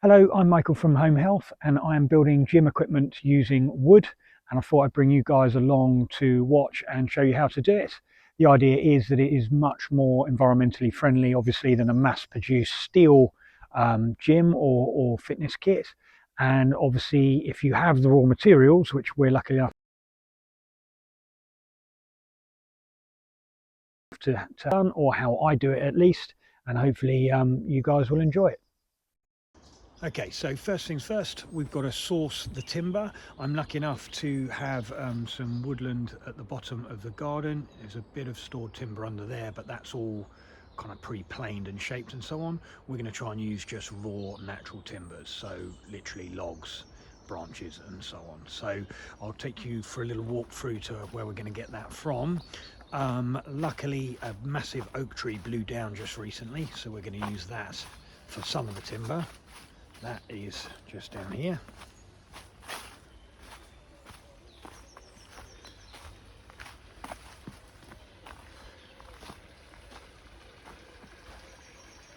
Hello, I'm Michael from Home Health and I am building gym equipment using wood, and I thought I'd bring you guys along to watch and show you how to do it. The idea is that it is much more environmentally friendly obviously than a mass-produced steel gym or fitness kit, and obviously if you have the raw materials, which we're lucky enough to done, or how I do it at least, and hopefully you guys will enjoy it. Okay, so first things first, we've got to source the timber. I'm lucky enough to have some woodland at the bottom of the garden. There's a bit of stored timber under there, but that's all kind of pre-planed and shaped and so on. We're going to try and use just raw natural timbers, so literally logs, branches and so on. So I'll take you for a little walk through to where we're going to get that from. Luckily a massive oak tree blew down just recently, so we're going to use that for some of the timber. That is just down here.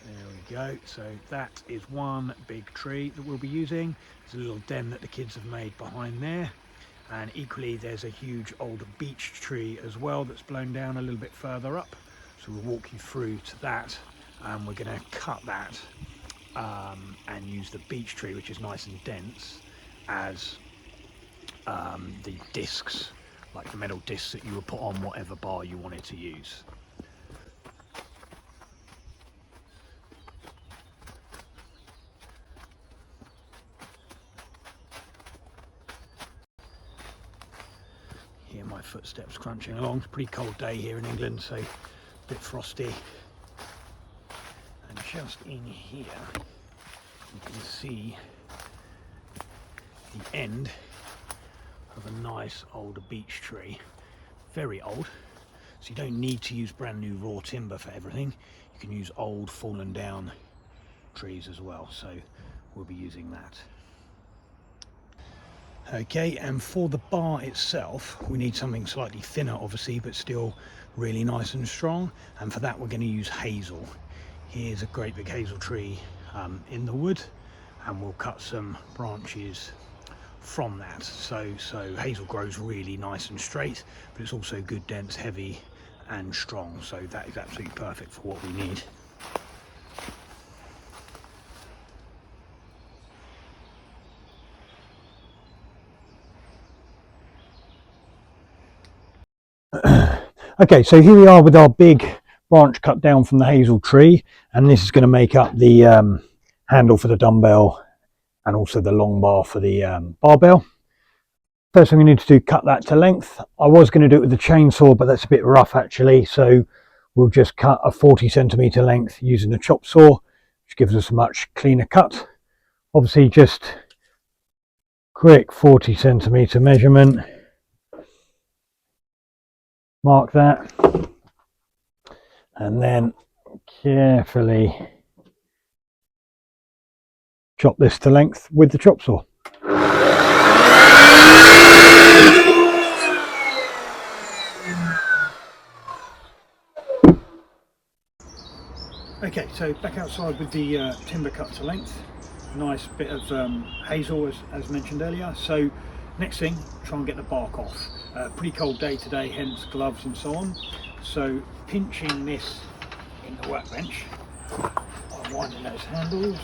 There we go. So that is one big tree that we'll be using. There's a little den that the kids have made behind there. And equally there's a huge old beech tree as well that's blown down a little bit further up. So we'll walk you through to that, and we're going to cut that and use the beech tree, which is nice and dense, as the discs, like the metal discs that you would put on whatever bar you wanted to use. Hear my footsteps crunching along. It's a pretty cold day here in England, so a bit frosty. And just in here you can see the end of a nice old beech tree, very old, so you don't need to use brand new raw timber for everything. You can use old fallen down trees as well, so we'll be using that. Okay, and for the bar itself we need something slightly thinner obviously, but still really nice and strong, and for that we're going to use hazel. Here's a great big hazel tree in the wood, and we'll cut some branches from that. So hazel grows really nice and straight, but it's also good, dense, heavy and strong, so that is absolutely perfect for what we need. Okay, so here we are with our big branch cut down from the hazel tree, and this is going to make up the handle for the dumbbell and also the long bar for the barbell. First thing we need to do, cut that to length. I was going to do it with the chainsaw, but that's a bit rough actually, so we'll just cut a 40cm length using the chop saw, which gives us a much cleaner cut. Obviously just quick 40cm measurement, mark that, and then carefully chop this to length with the chop saw. Okay, so back outside with the timber cut to length. Nice bit of hazel as mentioned earlier. So next thing, try and get the bark off. Pretty cold day today, hence gloves and so on. So pinching this in the workbench, unwinding those handles.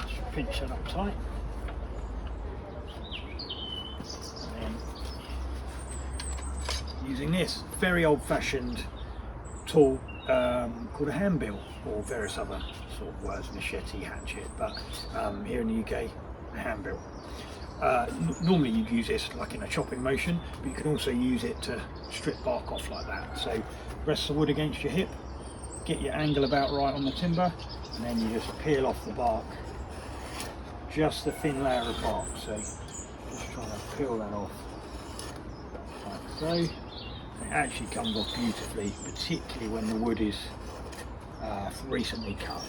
Just pinch that up tight. Using this very old-fashioned tool called a handbill, or various other sort of words, machete, hatchet, but here in the UK, a handbill. Normally you'd use this like in a chopping motion, but you can also use it to strip bark off like that. So rest the wood against your hip, get your angle about right on the timber, and then you just peel off the bark, just a thin layer of bark. So just trying to peel that off like so. It actually comes off beautifully, particularly when the wood is recently cut.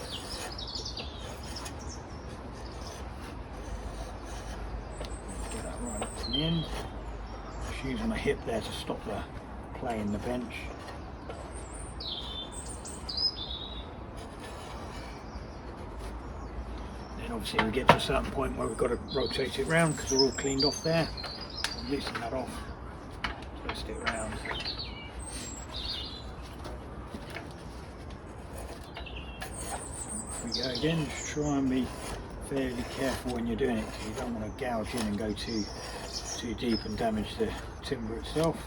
Get that right up to the end. Just using my hip there to stop the play in the bench. Then obviously we get to a certain point where we've got to rotate it round because we're all cleaned off there. Loosen that off, twist it round. Off we go again. Just try and be fairly careful when you're doing it because you don't want to gouge in and go too deep and damage the timber itself.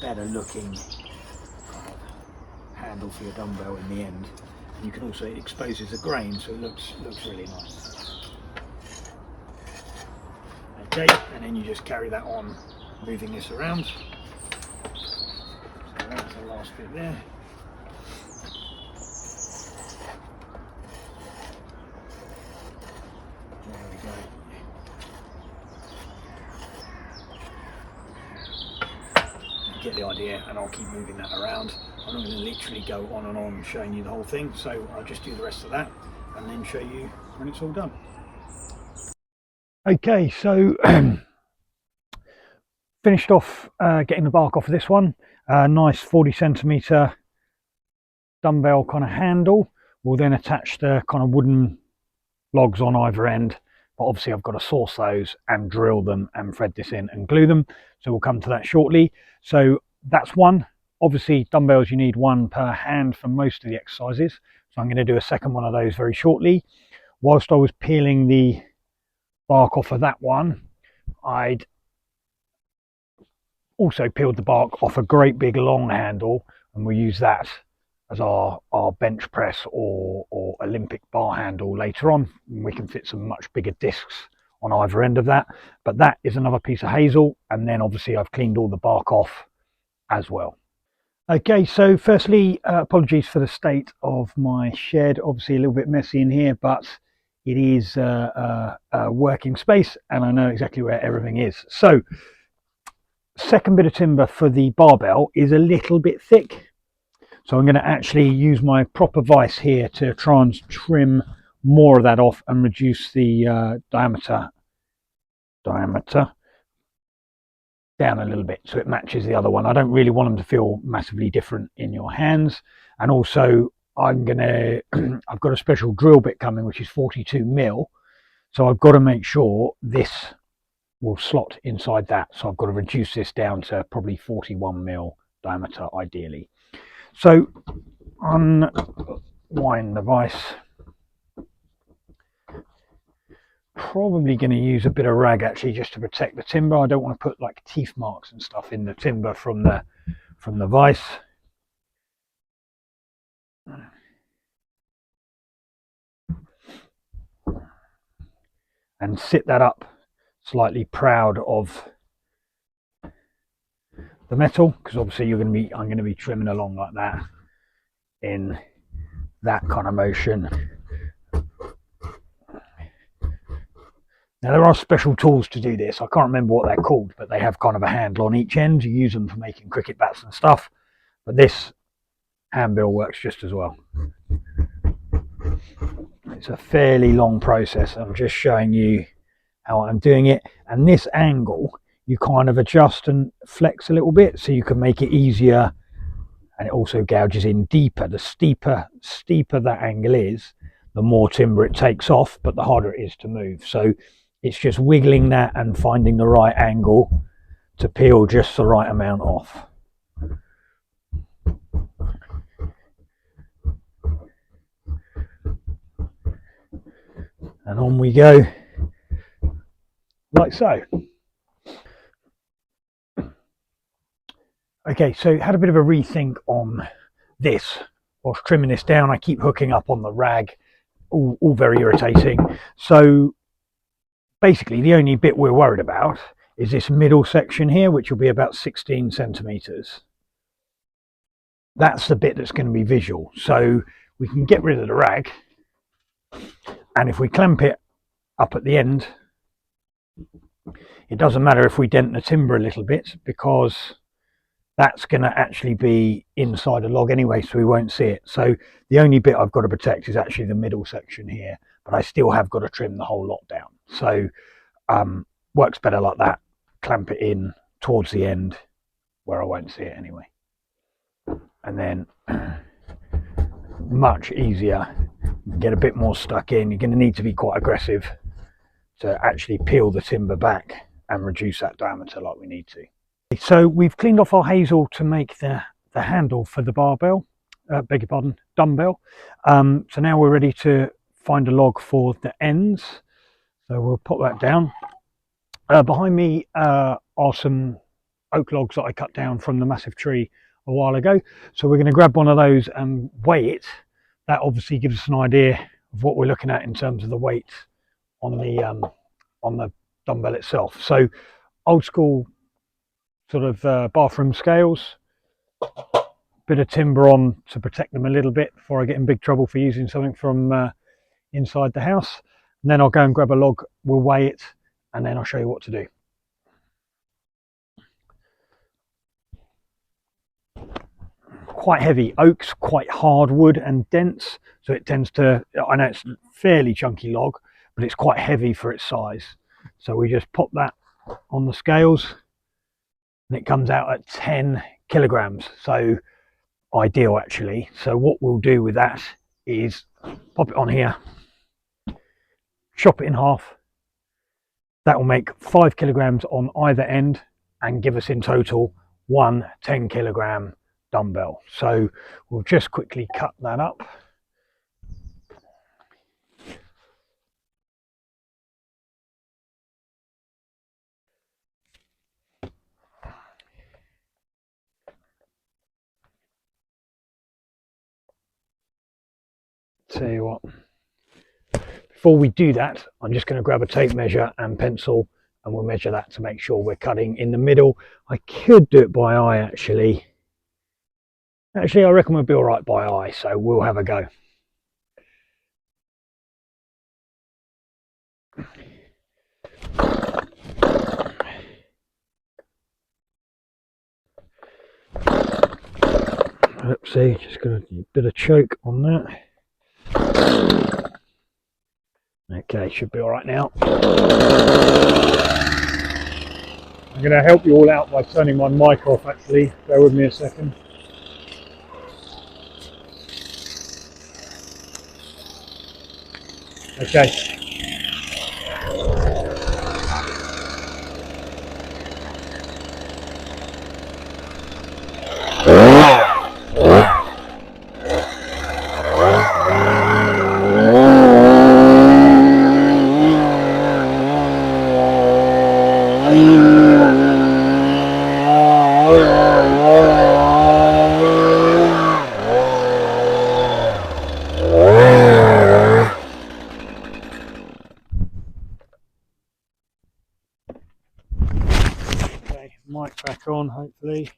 Better looking kind of handle for your dumbbell in the end. And you can also, it exposes the grain, so it looks really nice. Okay, and then you just carry that on, moving this around. So that's the last bit there. There we go. You get the idea, and I'll keep moving that around. I'm not going to literally go on and on showing you the whole thing, so I'll just do the rest of that and then show you when it's all done. Okay, so finished off getting the bark off of this one. Nice 40 centimeter dumbbell kind of handle. We'll then attach the kind of wooden logs on either end, but obviously I've got to source those and drill them and thread this in and glue them, so we'll come to that shortly. So that's one. Obviously dumbbells, you need one per hand for most of the exercises, so I'm going to do a second one of those very shortly. Whilst I was peeling the bark off of that one, I'd also peeled the bark off a great big long handle, and we'll use that as our bench press or Olympic bar handle later on. We can fit some much bigger discs on either end of that, but that is another piece of hazel, and then obviously I've cleaned all the bark off as well. Okay, so firstly, apologies for the state of my shed. Obviously a little bit messy in here, but it is a working space and I know exactly where everything is. So second bit of timber for the barbell is a little bit thick, so I'm going to actually use my proper vise here to try and trim more of that off and reduce the diameter down a little bit so it matches the other one. I don't really want them to feel massively different in your hands. And also I've got a special drill bit coming which is 42 mil, so I've got to make sure this will slot inside that, so I've got to reduce this down to probably 41 mil diameter ideally. So unwind the vise. Probably going to use a bit of rag actually just to protect the timber. I don't want to put like teeth marks and stuff in the timber from the vise. And sit that up slightly proud of the metal, because obviously I'm going to be trimming along like that in that kind of motion. Now there are special tools to do this. I can't remember what they're called, but they have kind of a handle on each end. You use them for making cricket bats and stuff, but this handbill works just as well. It's a fairly long process. I'm just showing you how I'm doing it, and this angle you kind of adjust and flex a little bit so you can make it easier, and it also gouges in deeper. The steeper that angle is, the more timber it takes off, but the harder it is to move. So it's just wiggling that and finding the right angle to peel just the right amount off. And on we go, like so. Okay, so had a bit of a rethink on this. Whilst trimming this down, I keep hooking up on the rag, all very irritating. So basically the only bit we're worried about is this middle section here, which will be about 16 centimeters. That's the bit that's going to be visual. So we can get rid of the rag, and if we clamp it up at the end, it doesn't matter if we dent the timber a little bit, because that's going to actually be inside a log anyway, so we won't see it. So the only bit I've got to protect is actually the middle section here, but I still have got to trim the whole lot down. So works better like that. Clamp it in towards the end where I won't see it anyway. And then much easier, get a bit more stuck in. You're going to need to be quite aggressive to actually peel the timber back and reduce that diameter like we need to. So we've cleaned off our hazel to make the handle for the barbell, beg your pardon, dumbbell. So now we're ready to find a log for the ends. So we'll pop that down. Behind me are some oak logs that I cut down from the massive tree a while ago. So we're going to grab one of those and weigh it. That obviously gives us an idea of what we're looking at in terms of the weight on the dumbbell itself. So old school sort of bathroom scales, bit of timber on to protect them a little bit before I get in big trouble for using something from inside the house. And then I'll go and grab a log, we'll weigh it, and then I'll show you what to do. Quite heavy. Oak's quite hard wood and dense, so it tends to, I know it's a fairly chunky log, but it's quite heavy for its size. So we just pop that on the scales and it comes out at 10 kilograms. So ideal actually. So what we'll do with that is pop it on here, chop it in half. That will make 5 kilograms on either end and give us in total one 10 kilogram dumbbell. So we'll just quickly cut that up. Tell you what, before we do that, I'm just going to grab a tape measure and pencil and we'll measure that to make sure we're cutting in the middle. I could do it by eye actually. Actually, I reckon we'll be all right by eye, so we'll have a go. Oopsie, just got a bit of choke on that. Okay, should be all right now. I'm going to help you all out by turning my mic off actually. Bear with me a second. Okay. Mic back on, hopefully.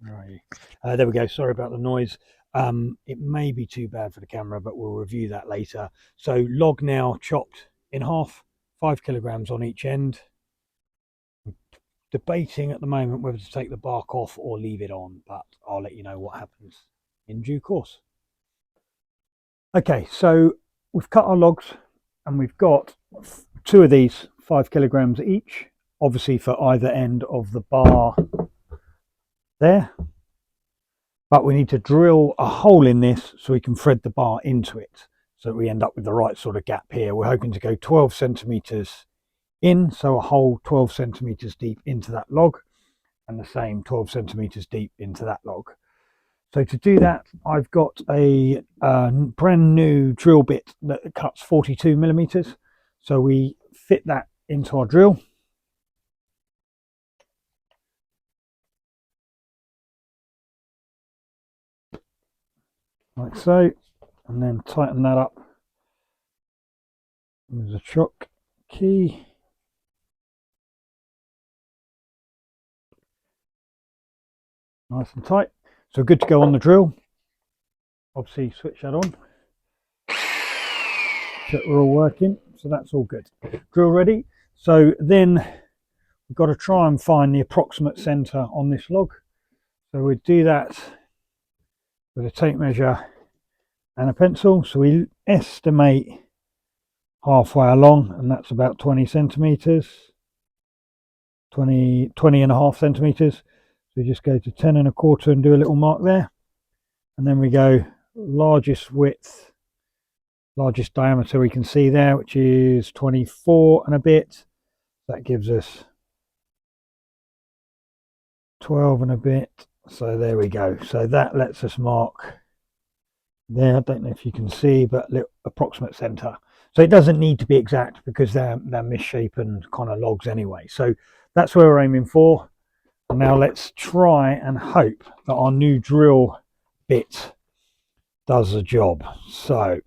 Right. There we go. Sorry about the noise. It may be too bad for the camera, but we'll review that later. So log now chopped in half, 5 kilograms on each end. I'm debating at the moment whether to take the bark off or leave it on, but I'll let you know what happens in due course. Okay, so we've cut our logs and we've got 2 of these 5 kilograms each, obviously for either end of the bar there, but we need to drill a hole in this so we can thread the bar into it so that we end up with the right sort of gap here. We're hoping to go 12 centimeters in, so a hole 12 centimeters deep into that log and the same 12 centimeters deep into that log. So to do that, I've got a brand new drill bit that cuts 42 millimeters. So we fit that into our drill. Like so, and then tighten that up. There's a chock key. Nice and tight. So good to go on the drill. Obviously switch that on. Check we're all working. So that's all good. Drill ready. So then we've got to try and find the approximate center on this log. So we do that with a tape measure and a pencil. So we estimate halfway along, and that's about 20 centimeters. 20.5 centimeters. So we just go to 10.25 and do a little mark there, and then we go largest width, largest diameter we can see there, which is 24 and a bit. That gives us 12 and a bit. So there we go. So that lets us mark there. I don't know if you can see, but approximate center. So it doesn't need to be exact because they're misshapen kind of logs anyway. So that's where we're aiming for. And now let's try and hope that our new drill bit does the job. So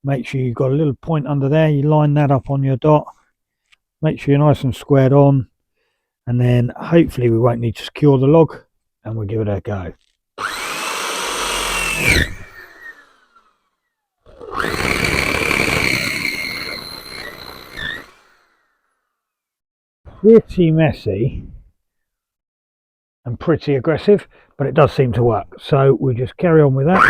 make sure you've got a little point under there. You line that up on your dot. Make sure you're nice and squared on. And then hopefully we won't need to secure the log, and we'll give it a go. Pretty messy and pretty aggressive, but it does seem to work. So we just carry on with that.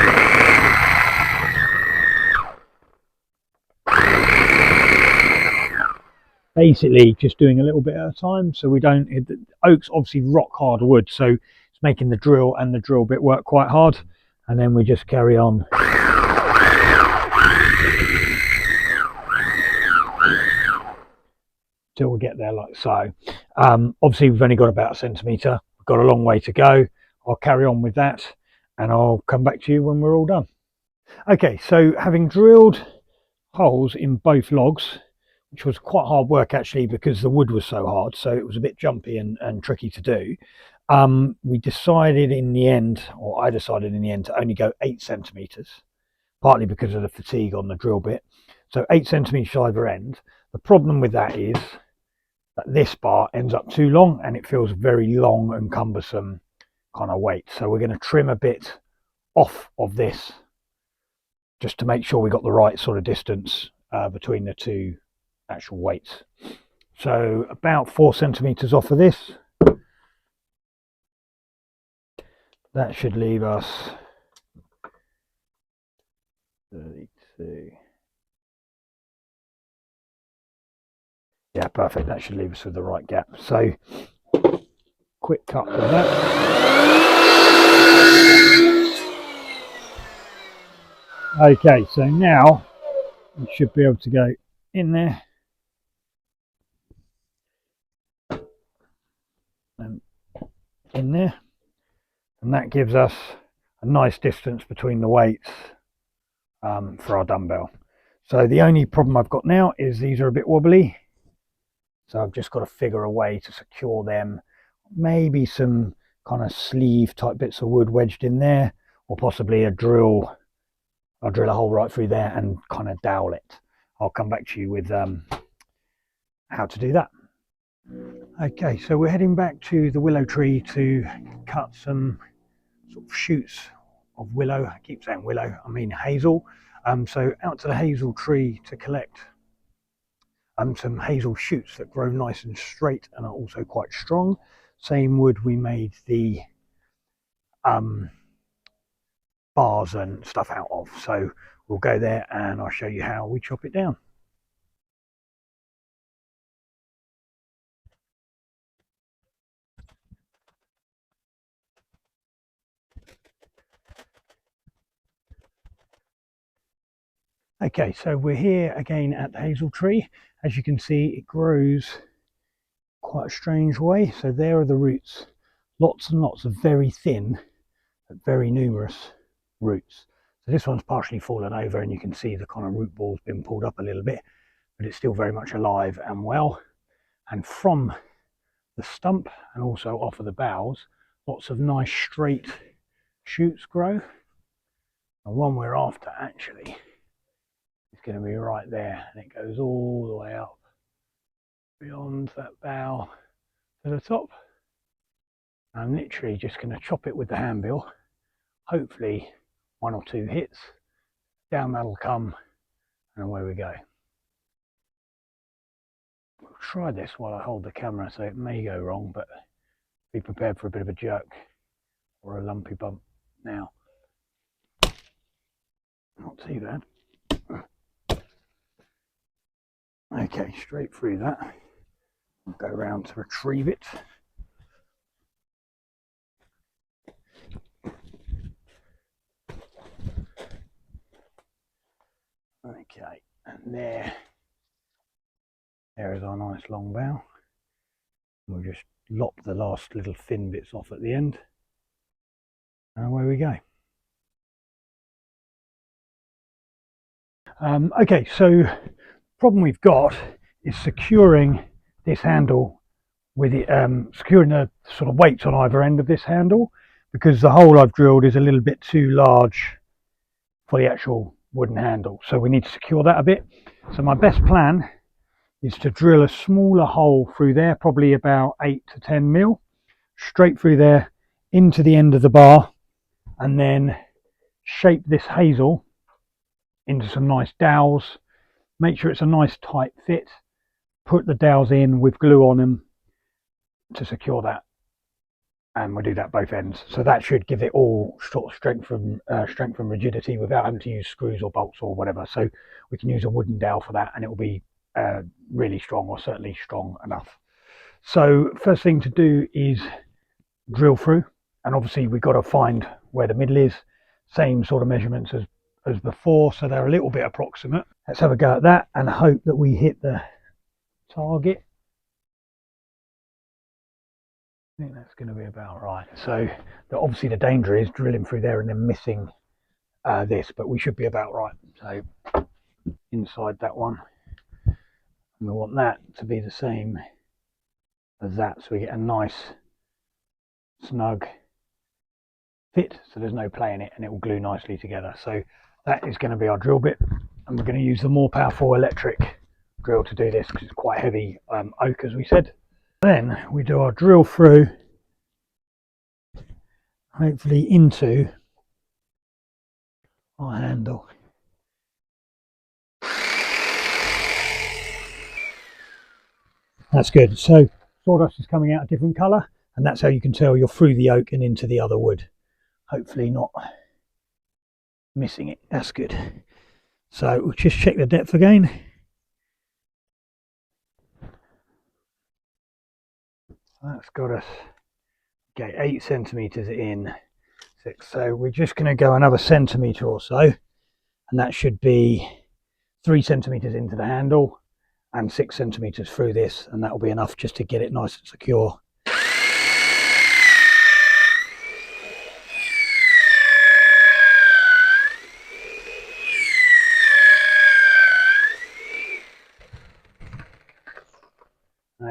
Basically just doing a little bit at a time, so we don't hit the oak's obviously rock hard wood, so it's making the drill and the drill bit work quite hard, and then we just carry on. Till we get there like so. Obviously we've only got about a centimetre, we've got a long way to go. I'll carry on with that and I'll come back to you when we're all done. Okay, so having drilled holes in both logs, which was quite hard work actually because the wood was so hard, so it was a bit jumpy and tricky to do, we decided in the end, or I decided in the end, to only go 8 centimetres, partly because of the fatigue on the drill bit. So 8 centimetres either end. The problem with that is that this bar ends up too long and it feels very long and cumbersome kind of weight. So we're going to trim a bit off of this just to make sure we got the right sort of distance between the two actual weights. So about 4 centimeters off of this. That should leave us 32. Yeah, perfect. That should leave us with the right gap. So quick cut with that. Okay, so now we should be able to go in there and in there, and that gives us a nice distance between the weights for our dumbbell. So the only problem I've got now is these are a bit wobbly, so I've just got to figure a way to secure them. Maybe some kind of sleeve type bits of wood wedged in there, or possibly a drill. I'll drill a hole right through there and kind of dowel it. I'll come back to you with how to do that. Okay, so we're heading back to the willow tree to cut some sort of shoots of willow. I keep saying willow, I mean hazel. So out to the hazel tree to collect some hazel shoots that grow nice and straight and are also quite strong. Same wood we made the bars and stuff out of. So we'll go there and I'll show you how we chop it down. Okay, so we're here again at the hazel tree. As you can see, it grows quite a strange way. So there are the roots, lots and lots of very thin but very numerous roots. So this one's partially fallen over and you can see the kind of root ball's been pulled up a little bit, but it's still very much alive and well. And from the stump and also off of the boughs, lots of nice straight shoots grow. The one we're after actually is going to be right there, and it goes all the way up beyond that bough to the top. I'm literally just going to chop it with the handbill. Hopefully 1 or 2 hits, down that'll come, and away we go. We'll try this while I hold the camera, so it may go wrong, but be prepared for a bit of a jerk or a lumpy bump now. Not too bad. Okay, straight through that. Go around to retrieve it. Okay, and there is our nice long bow. We'll just lop the last little fin bits off at the end, and away we go. Okay, so problem we've got is securing this handle with it, securing the sort of weights on either end of this handle, because the hole I've drilled is a little bit too large for the actual wooden handle, so we need to secure that a bit. So my best plan is to drill a smaller hole through there, probably about 8 to 10 mil, straight through there into the end of the bar, and then shape this hazel into some nice dowels. Make sure it's a nice tight fit, put the dowels in with glue on them to secure that, and we'll do that both ends. So that should give it all sort of strength and rigidity without having to use screws or bolts or whatever. So we can use a wooden dowel for that, and it will be really strong, or certainly strong enough. So first thing to do is drill through, and obviously we've got to find where the middle is. Same sort of measurements as before, so they're a little bit approximate. Let's have a go at that and hope that we hit the target. I think that's going to be about right. So obviously the danger is drilling through there and then missing this, but we should be about right. So inside that one, and we want that to be the same as that, so we get a nice snug fit, so there's no play in it, and it will glue nicely together. So that is going to be our drill bit, and we're going to use the more powerful electric drill to do this because it's quite heavy oak, as we said. Then we do our drill through, hopefully into our handle. That's good. So sawdust is coming out a different colour, and that's how you can tell you're through the oak and into the other wood. Hopefully not missing it. That's good. So we'll just check the depth again. That's got us, okay, 8 centimetres in 6. So we're just going to go another centimetre or so, and that should be 3 centimetres into the handle and 6 centimetres through this, and that will be enough just to get it nice and secure.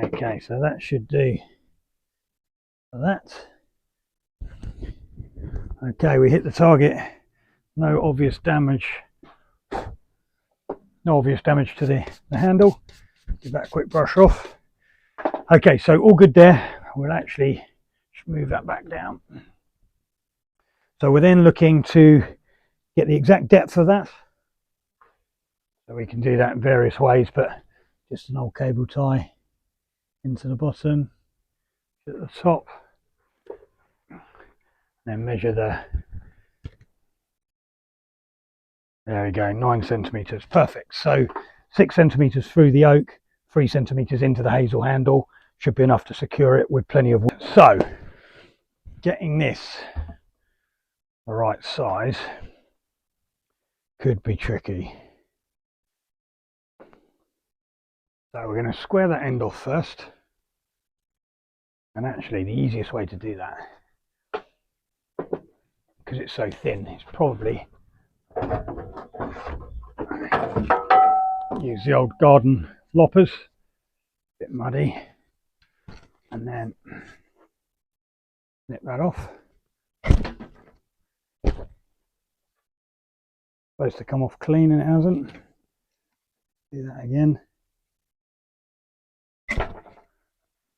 Okay, so that should do for that. Okay, we hit the target. No obvious damage. No obvious damage to the handle. Give that a quick brush off. Okay, so all good there. We'll actually move that back down. So we're then looking to get the exact depth of that. So we can do that in various ways, but just an old cable tie into the bottom, at the top, then measure there we go, 9 centimetres, perfect. So 6 centimetres through the oak, 3 centimetres into the hazel handle should be enough to secure it with plenty of wood. So getting this the right size could be tricky. So we're going to square that end off first, and actually the easiest way to do that, because it's so thin, is probably use the old garden loppers, a bit muddy, and then nip that off. Supposed to come off clean and it hasn't. Do that again.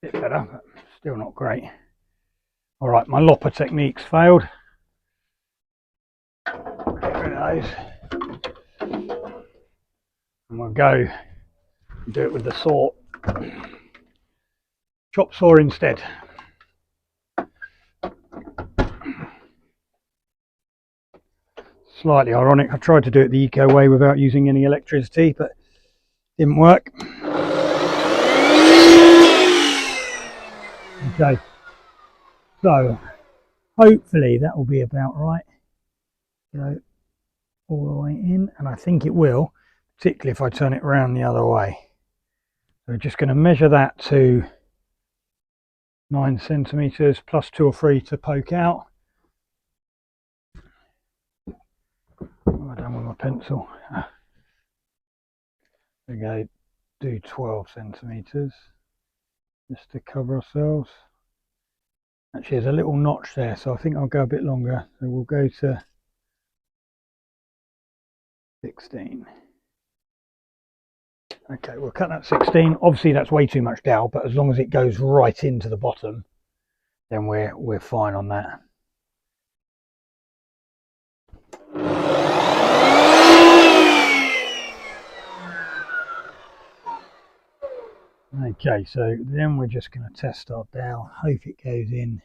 Bit better, but still not great. All right, my lopper technique's failed. Get rid of those, and we'll go and do it with the saw. Chop saw instead. Slightly ironic, I tried to do it the eco way without using any electricity, but didn't work. Okay, so hopefully that will be about right. Go all the way in, and I think it will, particularly if I turn it around the other way. So we're just going to measure that to 9 centimeters plus 2 or 3 to poke out. What have I done with my pencil? There we go, do 12 centimeters just to cover ourselves. Actually, there's a little notch there, so I think I'll go a bit longer. So we'll go to 16. Okay, we'll cut that 16. Obviously, that's way too much dowel, but as long as it goes right into the bottom, then we're fine on that. Okay, so then we're just going to test our dowel. Hope it goes in.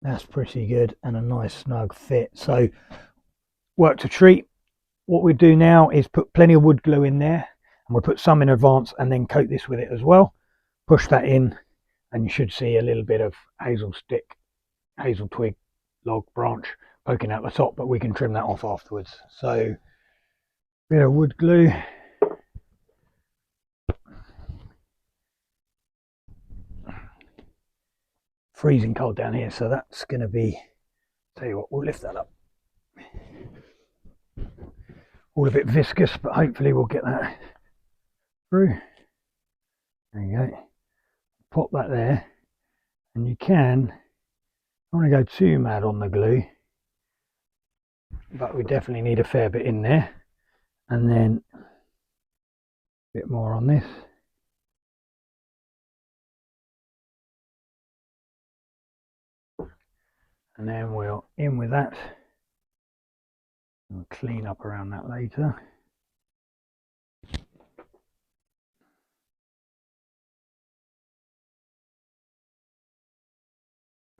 That's pretty good and a nice snug fit. So worked a treat. What we do now is put plenty of wood glue in there, and we'll put some in advance and then coat this with it as well. Push that in, and you should see a little bit of hazel twig, log, branch poking out the top, but we can trim that off afterwards. So bit of wood glue. Freezing cold down here, so that's going to be, tell you what, we'll lift that up. All a bit viscous, but hopefully we'll get that through. There you go. Pop that there, and you can, I don't want to go too mad on the glue, but we definitely need a fair bit in there, and then a bit more on this. And then we'll in with that. We'll clean up around that later.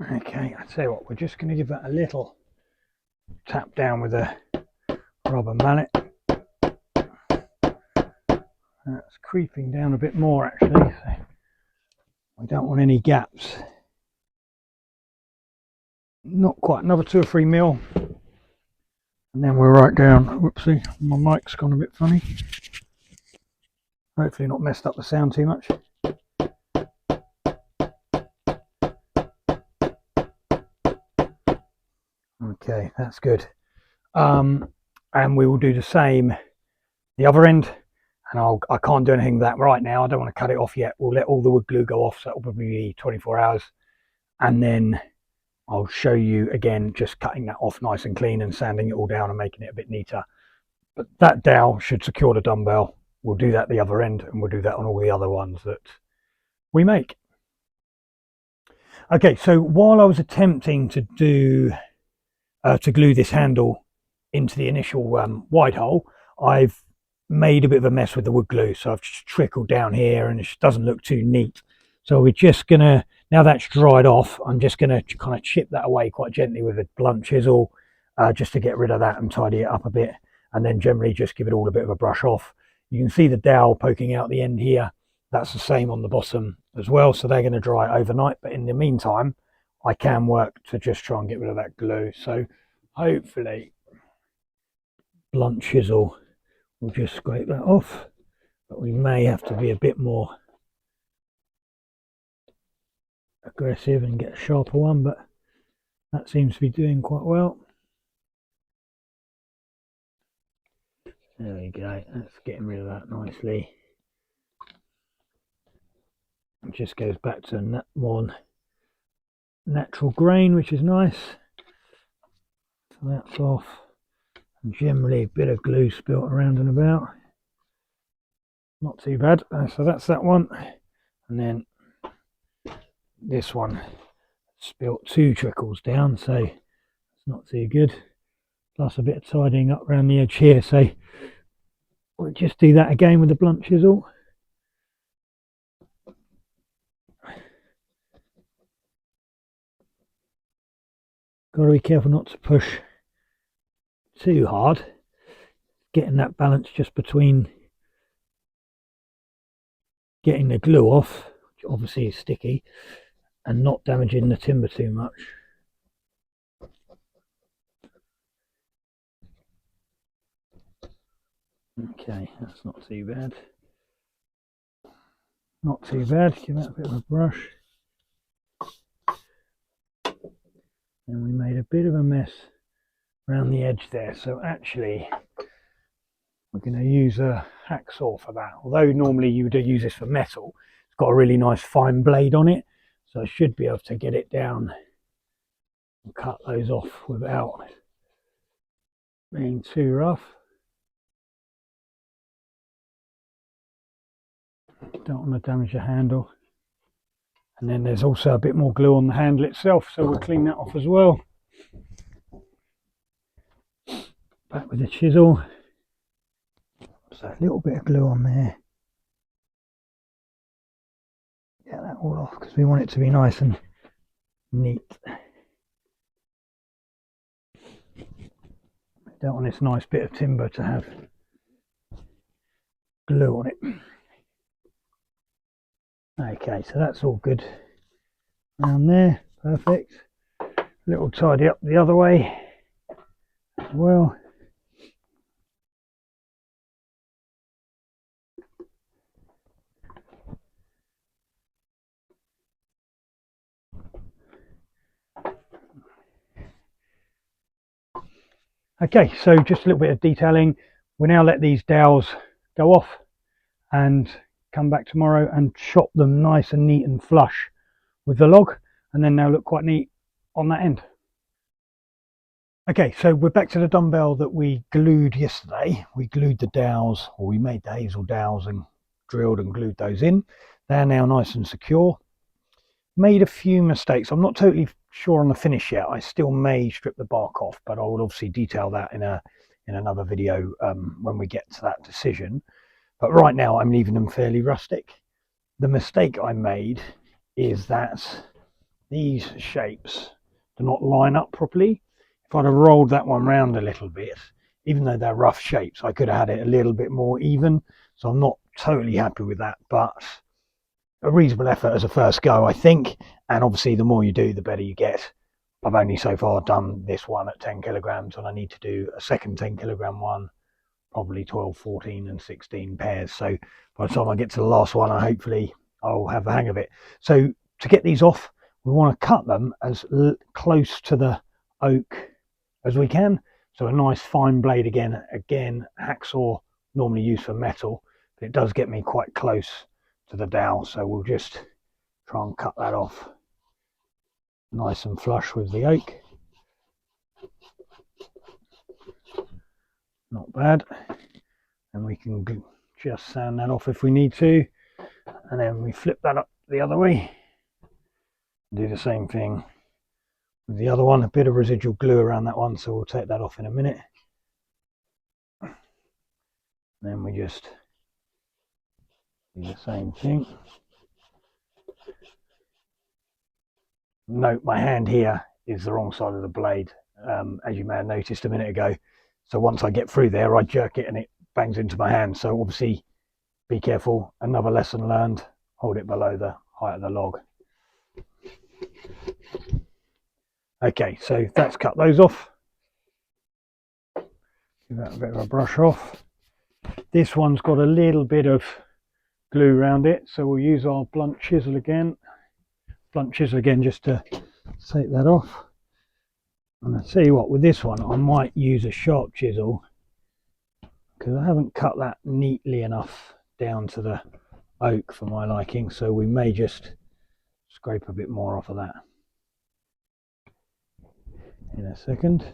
Okay, I tell you what, we're just going to give that a little tap down with a rubber mallet. That's creeping down a bit more actually, so we don't want any gaps. Not quite, another 2 or 3 mil, and then we're right down. Whoopsie, my mic's gone a bit funny. Hopefully not messed up the sound too much. Okay, that's good. And we will do the same the other end, and I can't do anything with that right now. I don't want to cut it off yet. We'll let all the wood glue go off, so it'll probably be 24 hours, and then I'll show you again just cutting that off nice and clean and sanding it all down and making it a bit neater. But that dowel should secure the dumbbell. We'll do that the other end, and we'll do that on all the other ones that we make. Okay, so while I was attempting to do to glue this handle into the initial wide hole, I've made a bit of a mess with the wood glue, so I've just trickled down here and it doesn't look too neat. So we're just gonna, now that's dried off, I'm just gonna kind of chip that away quite gently with a blunt chisel, just to get rid of that and tidy it up a bit, and then generally just give it all a bit of a brush off. You can see the dowel poking out the end here. That's the same on the bottom as well, so they're going to dry overnight, but in the meantime I can work to just try and get rid of that glue. So hopefully blunt chisel will just scrape that off, but we may have to be a bit more aggressive and get a sharper one, but that seems to be doing quite well. There we go, that's getting rid of that nicely. It just goes back to more natural grain, which is nice. So that's off, and generally a bit of glue spilt around and about, not too bad. So that's that one, and then this one spilt 2 trickles down, so it's not too good, plus a bit of tidying up around the edge here. So we'll just do that again with the blunt chisel. Got to be careful not to push too hard, getting that balance just between getting the glue off, which obviously is sticky, and not damaging the timber too much. Okay, that's not too bad. Not too bad. Give that a bit of a brush. And we made a bit of a mess around the edge there. So actually, we're going to use a hacksaw for that. Although normally you would use this for metal, it's got a really nice fine blade on it. So I should be able to get it down and cut those off without being too rough. Don't want to damage the handle. And then there's also a bit more glue on the handle itself, so we'll clean that off as well. Back with the chisel. So a little bit of glue on there. Get that all off because we want it to be nice and neat. Don't want this nice bit of timber to have glue on it. Okay, so that's all good around there. Perfect. A little tidy up the other way as well. Okay, so just a little bit of detailing. We now let these dowels go off and come back tomorrow and chop them nice and neat and flush with the log, and then they'll look quite neat on that end. Okay, so we're back to the dumbbell that we glued yesterday. We glued the dowels, or we made the hazel dowels and drilled and glued those in. They're now nice and secure. Made a few mistakes. I'm not totally sure on the finish yet. I still may strip the bark off, but I will obviously detail that in another video when we get to that decision. But right now I'm leaving them fairly rustic. The mistake I made is that these shapes do not line up properly. If I'd have rolled that one round a little bit, even though they're rough shapes, I could have had it a little bit more even. So I'm not totally happy with that, but a reasonable effort as a first go, I think. And obviously the more you do, the better you get. I've only so far done this one at 10 kilograms, and I need to do a second 10 kilogram one, probably 12, 14 and 16 pairs. So by the time I get to the last one, hopefully I'll have the hang of it. So to get these off, we want to cut them as close to the oak as we can. So a nice fine blade again, hacksaw normally used for metal, but it does get me quite close to the dowel, so we'll just try and cut that off nice and flush with the oak. Not bad. And we can just sand that off if we need to, and then we flip that up the other way, do the same thing with the other one. A bit of residual glue around that one, so we'll take that off in a minute. Then we just do the same thing. Note my hand here is the wrong side of the blade, as you may have noticed a minute ago. So once I get through there, I jerk it and it bangs into my hand. So obviously be careful. Another lesson learned, hold it below the height of the log. Okay, so that's cut those off. Give that a bit of a brush off. This one's got a little bit of glue around it, so we'll use our blunt chisel again. Just to take that off. And I'll tell you what, with this one I might use a sharp chisel because I haven't cut that neatly enough down to the oak for my liking, so we may just scrape a bit more off of that in a second.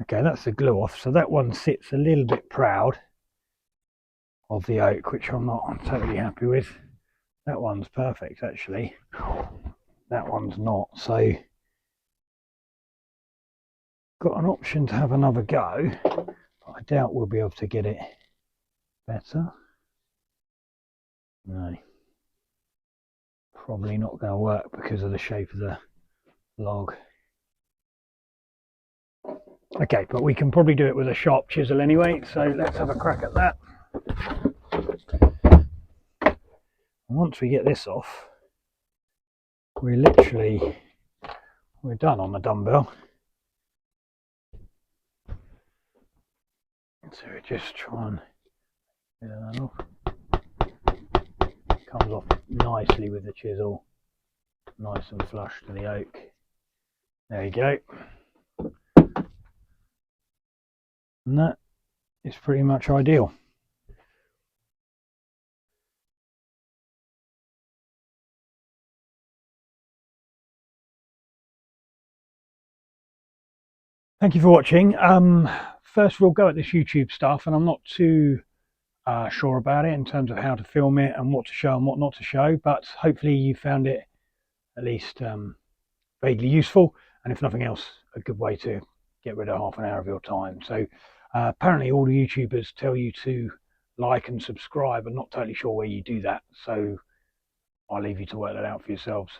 Okay, that's the glue off, so that one sits a little bit proud of the oak, which I'm totally happy with. That one's perfect actually. That one's not, so got an option to have another go, but I doubt we'll be able to get it better. No, probably not going to work because of the shape of the log. Okay, but we can probably do it with a sharp chisel anyway, so let's have a crack at that. once we get this off, we're done on the dumbbell. So we just try and get that off. Comes off nicely with the chisel, nice and flush to the yoke. There you go. And that is pretty much ideal. Thank you for watching. First of all, go at this YouTube stuff, and I'm not too sure about it in terms of how to film it and what to show and what not to show, but hopefully you found it at least vaguely useful, and if nothing else, a good way to get rid of half an hour of your time. So apparently all the YouTubers tell you to like and subscribe. I'm not totally sure where you do that, so I'll leave you to work that out for yourselves.